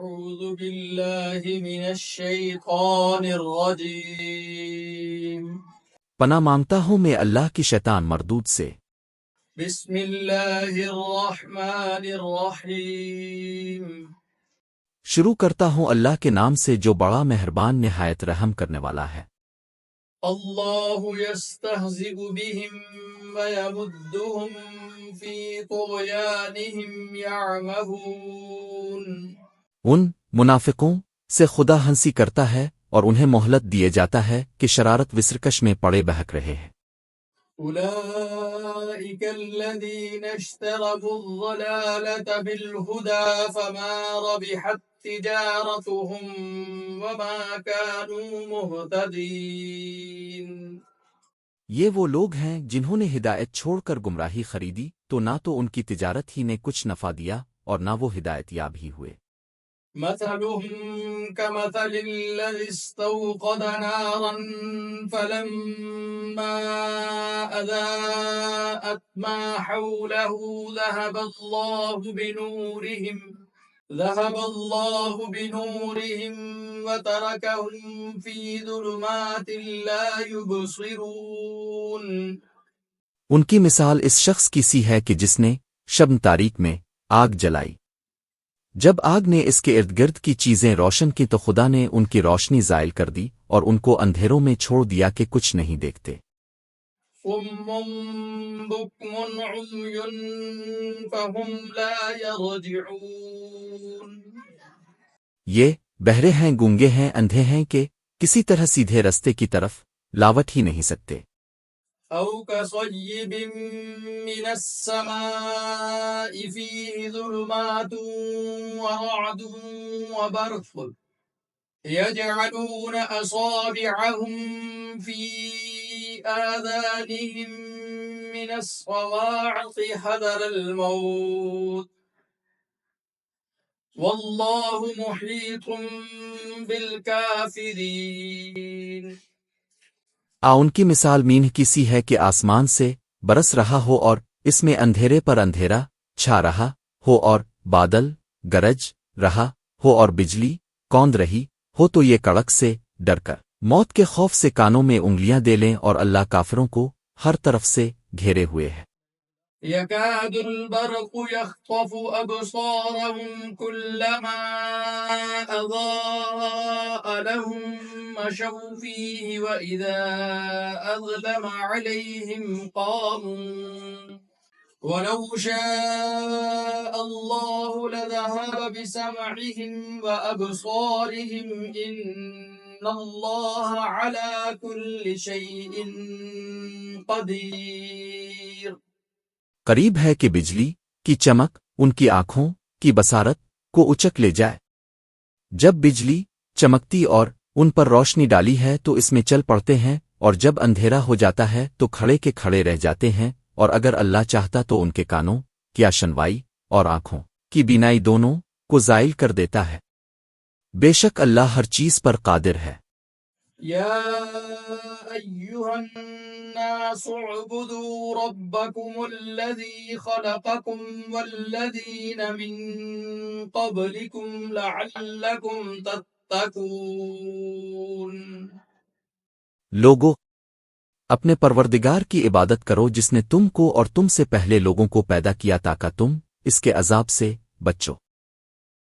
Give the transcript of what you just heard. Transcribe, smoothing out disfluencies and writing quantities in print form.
أعوذ بالله من الشيطان الرجيم پناہ مانگتا ہوں میں اللہ کی شیطان مردود سے۔ بسم الله الرحمن الرحيم شروع کرتا ہوں اللہ کے نام سے جو بڑا مہربان نہایت رحم کرنے والا ہے۔ الله يستهزئ بهم ويمدهم في طغيانهم يعمهون ان منافقوں سے خدا ہنسی کرتا ہے اور انہیں مہلت دیے جاتا ہے کہ شرارت وسرکش میں پڑے بہک رہے ہیں۔ أولئك الذين اشتروا الضلالة بالهدى فما ربحت تجارتهم وما كانوا مهتدين یہ وہ لوگ ہیں جنہوں نے ہدایت چھوڑ کر گمراہی خریدی تو نہ تو ان کی تجارت ہی نے کچھ نفع دیا اور نہ وہ ہدایت یاب ہی ہوئے۔ مثلهم كمثل الذي استوقد نارا فلما أضاءت ما حوله ذهب الله بنورهم وتركهم في ظلمات لا يبصرون ان کی مثال اس شخص کی سی ہے کہ جس نے شب تاریک میں آگ جلائی، جب آگ نے اس کے ارد گرد کی چیزیں روشن کی تو خدا نے ان کی روشنی زائل کر دی اور ان کو اندھیروں میں چھوڑ دیا کہ کچھ نہیں دیکھتے۔ صم بكم عمي فهم لا يرجعون یہ بہرے ہیں، گونگے ہیں، اندھے ہیں کہ کسی طرح سیدھے رستے کی طرف لاوٹ ہی نہیں سکتے۔ أو كصيب من السماء فيه ظلمات ورعد وبرق يجعلون أصابعهم في آذانهم من الصواعق حذر الموت والله محيط بالكافرين ان کی مثال مینہ کی سی ہے کہ آسمان سے برس رہا ہو اور اس میں اندھیرے پر اندھیرا چھا رہا ہو اور بادل گرج رہا ہو اور بجلی کوند رہی ہو تو یہ کڑک سے ڈر کر موت کے خوف سے کانوں میں انگلیاں دے لیں اور اللہ کافروں کو ہر طرف سے گھیرے ہوئے ہے۔ يكاد البرق يخطف أبصارهم كلما أضاء لهم مشوا فيه وإذا أظلم عليهم قاموا ولو شاء الله لذهب بسمعهم وأبصارهم إن الله على كل شيء قدير قریب ہے کہ بجلی کی چمک ان کی آنکھوں کی بصارت کو اچک لے جائے۔ جب بجلی چمکتی اور ان پر روشنی ڈالی ہے تو اس میں چل پڑتے ہیں، اور جب اندھیرا ہو جاتا ہے تو کھڑے کے کھڑے رہ جاتے ہیں، اور اگر اللہ چاہتا تو ان کے کانوں کی آشنوائی اور آنکھوں کی بینائی دونوں کو زائل کر دیتا ہے۔ بے شک اللہ ہر چیز پر قادر ہے۔ يا أيها الناس اعبدوا ربكم الذي خلقكم والذين من قبلكم لعلكم تتقون لوگو اپنے پروردگار کی عبادت کرو جس نے تم کو اور تم سے پہلے لوگوں کو پیدا کیا تاکہ تم اس کے عذاب سے بچو۔